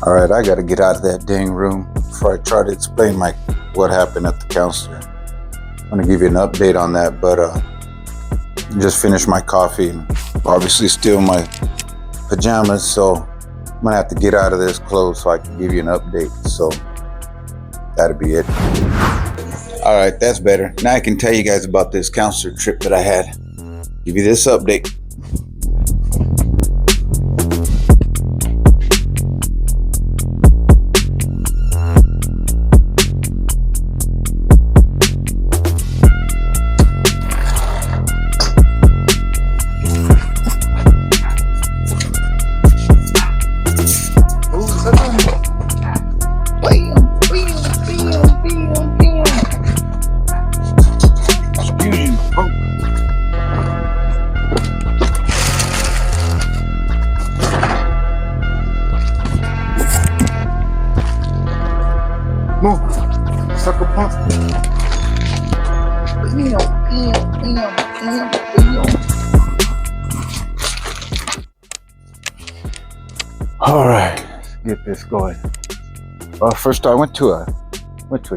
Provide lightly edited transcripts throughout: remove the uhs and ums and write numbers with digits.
All right, I got to get out of that dang room before I try to explain what happened at the counselor. I'm going to give you an update on that, but just finished my coffee and obviously still in my pajamas, so I'm going to have to get out of this clothes so I can give you an update. So that'll be it. All right, that's better. Now I can tell you guys about this counselor trip that I had. Give you this update. Move, sucker punch. All right, let's get this going. Well, first I went to a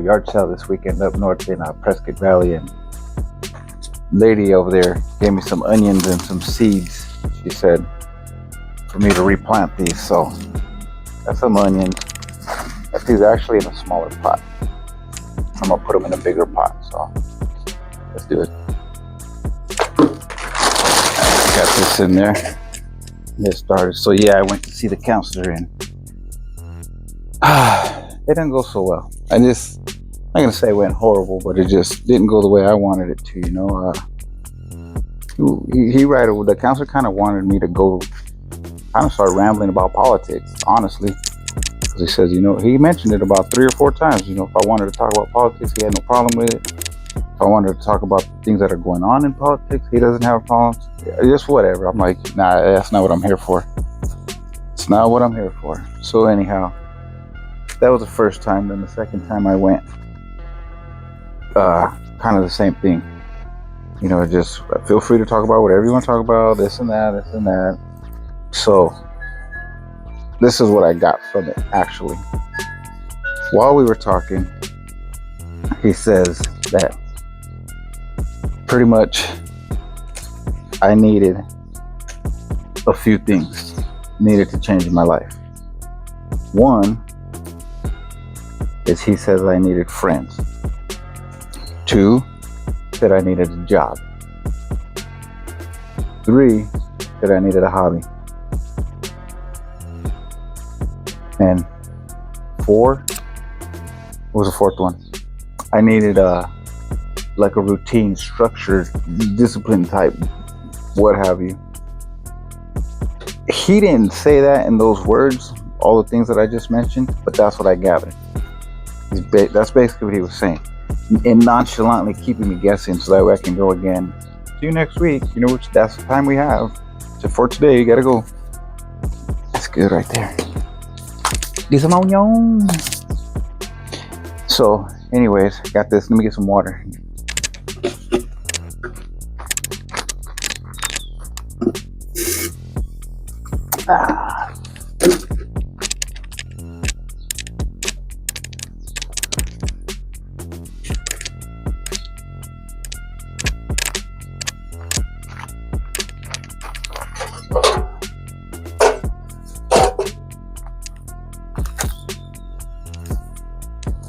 yard sale this weekend up north in Prescott Valley, and lady over there gave me some onions and some seeds. She said for me to replant these, so got some onions. These are actually in a smaller pot. I'm gonna put them in a bigger pot, so let's do it. Got this in there. Get started. So yeah, I went to see the counselor and it didn't go so well. I'm not gonna say it went horrible, but it just didn't go the way I wanted it to, you know. The counselor kind of wanted me to go kind of start rambling about politics, honestly. He says, he mentioned it about 3 or 4 times. If I wanted to talk about politics, he had no problem with it. If I wanted to talk about things that are going on in politics, he doesn't have problems. Just whatever. I'm like, nah, that's not what I'm here for. It's not what I'm here for. So anyhow, that was the first time. Then the second time I went, kind of the same thing. Just feel free to talk about whatever you want to talk about, this and that. So this is what I got from it, actually. While we were talking, he says that pretty much I needed a few things needed to change in my life. One is he says I needed friends. 2, that I needed a job. 3, that I needed a hobby. And 4, what was the 4th one? I needed like a routine, structured, discipline type, what have you. He didn't say that in those words, all the things that I just mentioned, but that's what I gathered. That's basically what he was saying. And nonchalantly keeping me guessing so that way I can go again. See you next week, which that's the time we have. So for today, you gotta go. That's good right there. So anyways, got this. Let me get some water.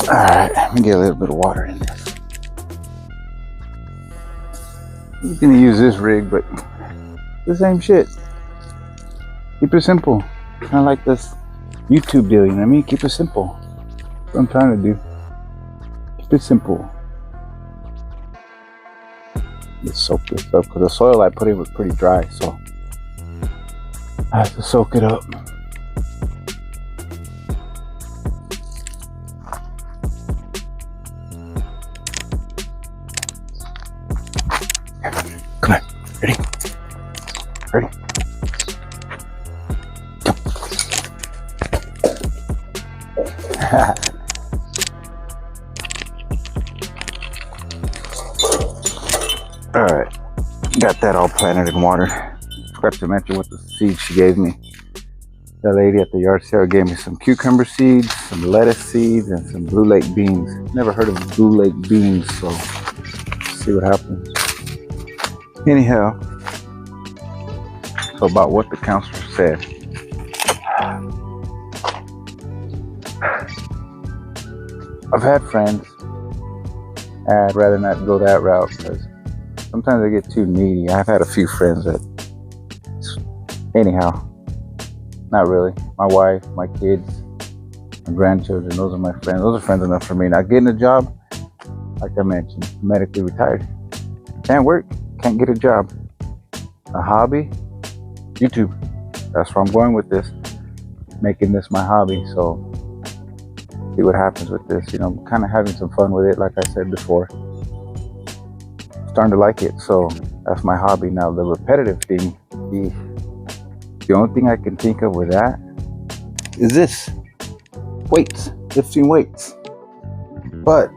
Alright, let me get a little bit of water in this. I'm gonna use this rig, but the same shit. Keep it simple. Kind of like this YouTube deal, you know what I mean? Keep it simple. That's what I'm trying to do. Keep it simple. Let's soak this up, because the soil I put in was pretty dry, so I have to soak it up. Come on, ready? Ready? Come. All right, got that all planted in water. Forgot to mention what the seeds she gave me. The lady at the yard sale gave me some cucumber seeds, some lettuce seeds, and some Blue Lake beans. Never heard of Blue Lake beans, so let's see what happens. Anyhow, so about what the counselor said. I've had friends, and I'd rather not go that route because sometimes I get too needy. I've had a few friends that, anyhow, not really. My wife, my kids, my grandchildren, those are my friends. Those are friends enough for me. Not getting a job, like I mentioned, medically retired. Can't work, can't get a job. A hobby, YouTube. That's where I'm going with this. Making this my hobby, so see what happens with this. You know, I'm kind of having some fun with it, like I said before. Starting to like it, so that's my hobby now. The repetitive thing, the only thing I can think of with that is this: weights, lifting weights. But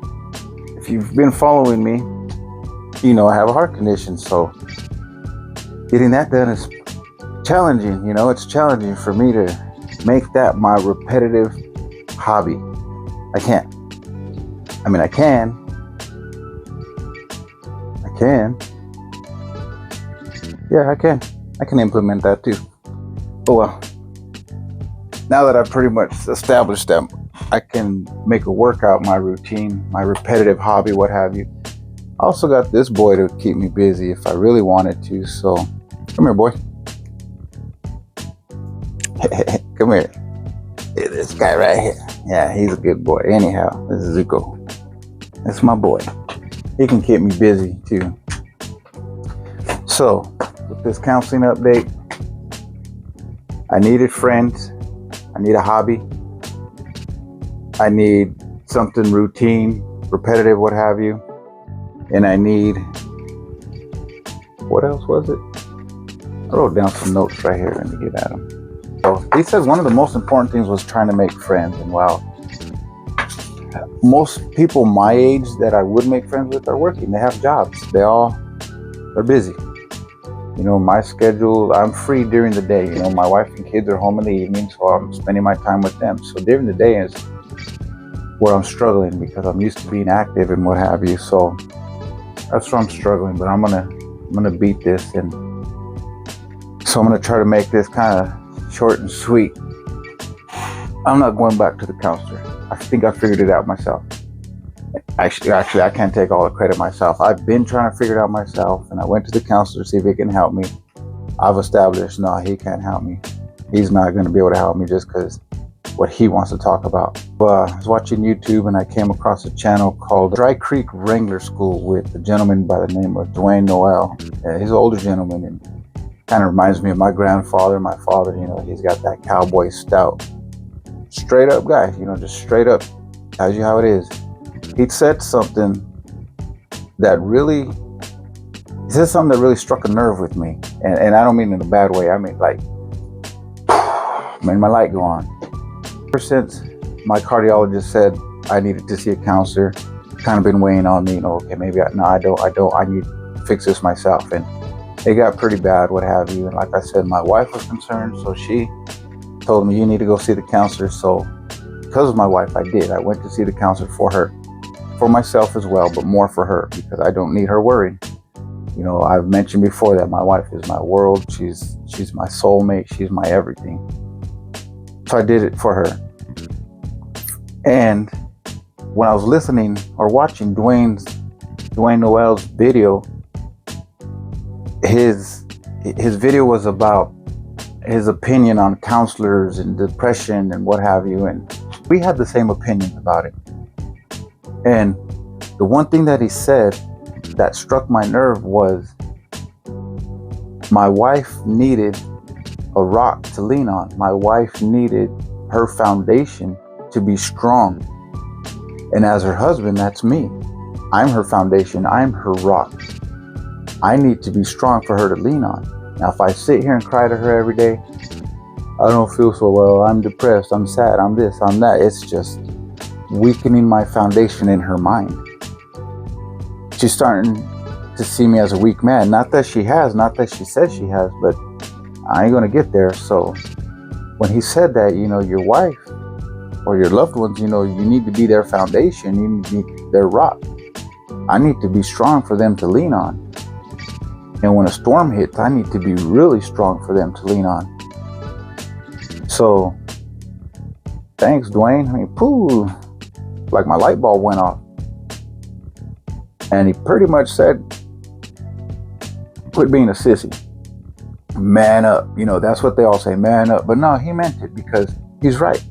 if you've been following me, you know I have a heart condition, so getting that done is challenging. You know, it's challenging for me to make that my repetitive hobby. I can't. I mean, I can. Yeah, I can. I can implement that too. Oh well. Now that I've pretty much established them, I can make a workout my routine, my repetitive hobby, what have you. I also got this boy to keep me busy if I really wanted to. So, come here, boy. Come here. This guy right here. Yeah, he's a good boy. Anyhow, this is Zuko. That's my boy. He can keep me busy too. So, with this counseling update, I needed friends. I need a hobby. I need something routine, repetitive, what have you. And I need, what else was it? I wrote down some notes right here. Let me get at them. So he says one of the most important things was trying to make friends. And wow, most people my age that I would make friends with are working. They have jobs. They're busy. You know, my schedule, I'm free during the day. You know, my wife and kids are home in the evening, so I'm spending my time with them. So during the day is where I'm struggling because I'm used to being active and what have you. So that's where I'm struggling, but I'm gonna beat this. And so I'm gonna try to make this kind of short and sweet. I'm not going back to the counselor. I think I figured it out myself. Actually, I can't take all the credit myself. I've been trying to figure it out myself, and I went to the counselor to see if he can help me. I've established, no, he can't help me. He's not going to be able to help me just because what he wants to talk about. But I was watching YouTube, and I came across a channel called Dry Creek Wrangler School with a gentleman by the name of Dwayne Noel. He's an older gentleman, and kind of reminds me of my grandfather, my father. You know, he's got that cowboy stout, straight up guy. You know, just straight up tells you how it is. He said something that really struck a nerve with me. And I don't mean in a bad way. I mean, like, made my light go on. Ever since my cardiologist said I needed to see a counselor, kind of been weighing on me, you know, okay, maybe I don't. I need to fix this myself. And it got pretty bad, what have you. And like I said, my wife was concerned, so she told me, you need to go see the counselor. So because of my wife, I did. I went to see the counselor for her. For myself as well, but more for her because I don't need her worried. You know, I've mentioned before that my wife is my world. She's my soulmate. She's my everything. So I did it for her. And when I was listening or watching Dwayne Noel's video, his video was about his opinion on counselors and depression and what have you. And we had the same opinion about it. And the one thing that he said that struck my nerve was my wife needed a rock to lean on. My wife needed her foundation to be strong. And as her husband, that's me. I'm her foundation. I'm her rock. I need to be strong for her to lean on. Now, if I sit here and cry to her every day, I don't feel so well, I'm depressed, I'm sad, I'm this, I'm that. It's just weakening my foundation in her mind. She's starting to see me as a weak man. Not that she says she has, but I ain't gonna get there. So when he said that, your wife or your loved ones, you need to be their foundation, you need to be their rock. I need to be strong for them to lean on. And when a storm hits, I need to be really strong for them to lean on. So, thanks, Dwayne. Like my light bulb went off. And he pretty much said, quit being a sissy. Man up. That's what they all say, man up. But no, he meant it, because he's right.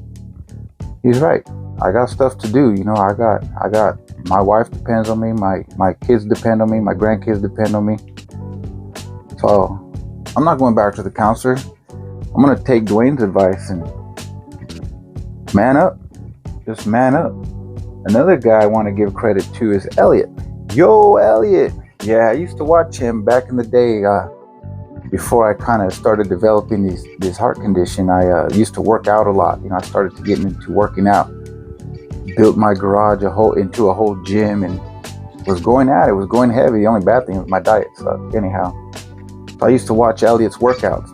He's right. I got stuff to do. I got my wife depends on me. My kids depend on me. My grandkids depend on me. So I'm not going back to the counselor. I'm going to take Dwayne's advice and man up. Just man up. Another guy I want to give credit to is Elliot. Yo, Elliot. Yeah, I used to watch him back in the day. Before I kind of started developing this heart condition, I used to work out a lot. I started to get into working out. Built my garage into a whole gym and was going at it. Was going heavy. The only bad thing was my diet sucked. Anyhow, so I used to watch Elliot's workouts.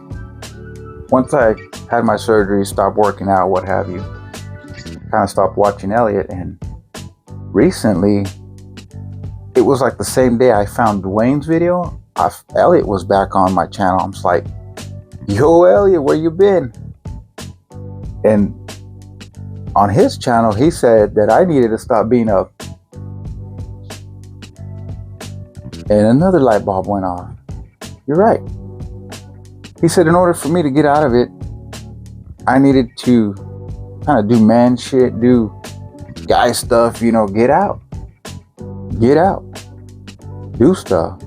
Once I had my surgery, stopped working out, what have you, kind of stopped watching Elliot. And recently, it was like the same day I found Dwayne's video, Elliot was back on my channel. I'm just like, yo, Elliot, where you been? And on his channel, he said that I needed to stop being up. And another light bulb went off. You're right. He said in order for me to get out of it, I needed to kind of do man shit, do guy stuff, get out. Get out. Do stuff.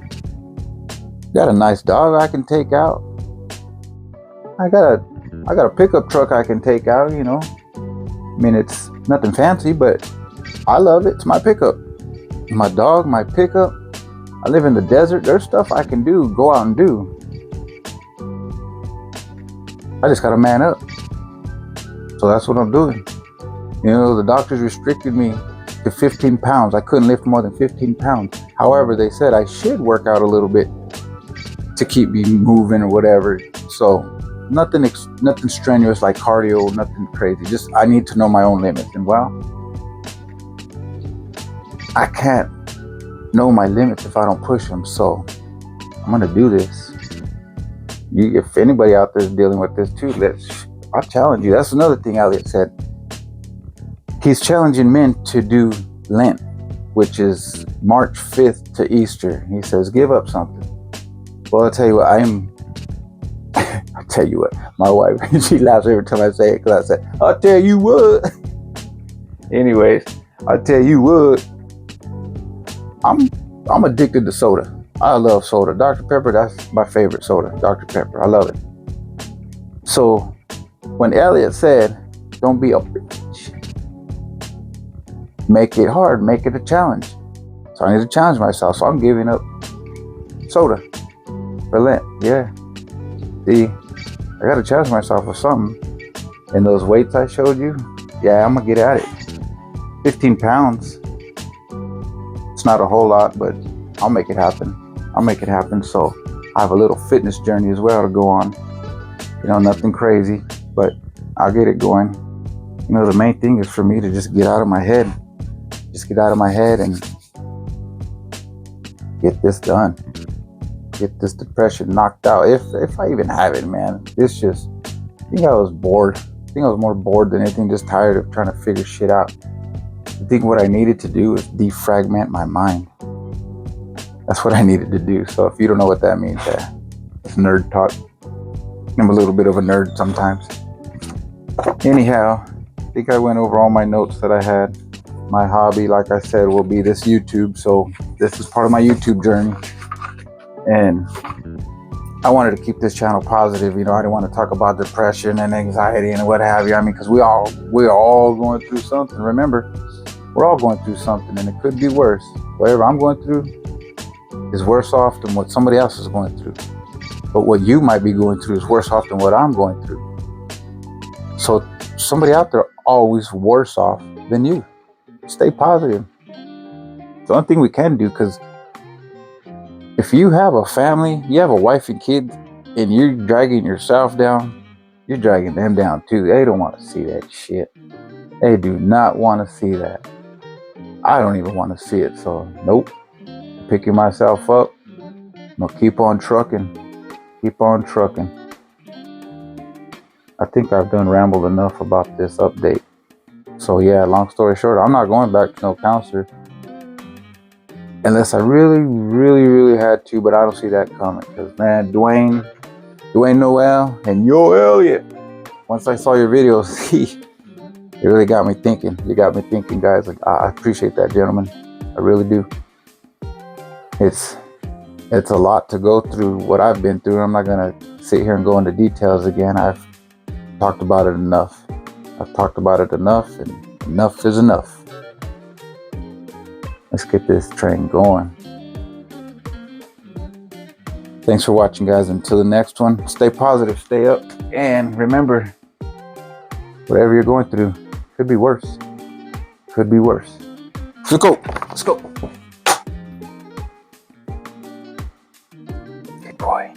Got a nice dog I can take out. I got a pickup truck I can take out, it's nothing fancy, but I love it. It's my pickup. My dog, my pickup. I live in the desert. There's stuff I can do, go out and do. I just gotta man up. So that's what I'm doing. The doctors restricted me to 15 pounds. I couldn't lift more than 15 pounds. However, they said I should work out a little bit to keep me moving or whatever. So nothing strenuous like cardio, nothing crazy. Just I need to know my own limits. And I can't know my limits if I don't push them. So I'm gonna do this. If anybody out there is dealing with this too, I'll challenge you. That's another thing Elliot said. He's challenging men to do Lent, which is March 5th to Easter. He says, give up something. Well, I'll tell you what, I'll tell you what, my wife, she laughs every time I say it, because I say, I'll tell you what. Anyways, I'll tell you what, I'm addicted to soda. I love soda. Dr. Pepper, that's my favorite soda. Dr. Pepper, I love it. So when Elliot said, don't be a bitch, make it hard, make it a challenge. So I need to challenge myself. So I'm giving up soda for Lent. Yeah. See, I got to challenge myself with something. And those weights I showed you, yeah, I'm going to get at it. 15 pounds. It's not a whole lot, but I'll make it happen. I'll make it happen. So I have a little fitness journey as well to go on. Nothing crazy, but I'll get it going. The main thing is for me to just get out of my head. Just get out of my head and get this done. Get this depression knocked out. If I even have it, man. It's just, I think I was bored. I think I was more bored than anything, just tired of trying to figure shit out. I think what I needed to do is defragment my mind. That's what I needed to do. So if you don't know what that means, it's nerd talk. I'm a little bit of a nerd sometimes. Anyhow, I think I went over all my notes that I had. My hobby, like I said, will be this YouTube. So this is part of my YouTube journey. And I wanted to keep this channel positive. I didn't want to talk about depression and anxiety and what have you. Because we're all going through something. Remember, we're all going through something, and it could be worse. Whatever I'm going through is worse off than what somebody else is going through. But what you might be going through is worse off than what I'm going through. So somebody out there always worse off than you. Stay positive. It's the only thing we can do, because if you have a family, you have a wife and kids, and you're dragging yourself down, you're dragging them down too. They don't want to see that shit. They do not want to see that. I don't even want to see it. So nope. Picking myself up. I'm gonna keep on trucking. Keep on trucking. I think I've done rambled enough about this update. So yeah, long story short, I'm not going back to no counselor unless I really had to, but I don't see that coming. Because man, Dwayne Noel and Yo Elliott, once I saw your videos, it really got me thinking. You got me thinking, guys. Like, I appreciate that, gentlemen. I really do. It's a lot to go through what I've been through. I'm not gonna sit here and go into details again. I've talked about it enough. I've talked about it enough, and enough is enough. Let's get this train going. Thanks for watching, guys. Until the next one, stay positive, stay up, and remember, whatever you're going through could be worse. Could be worse. Let's go. Let's go. Good boy.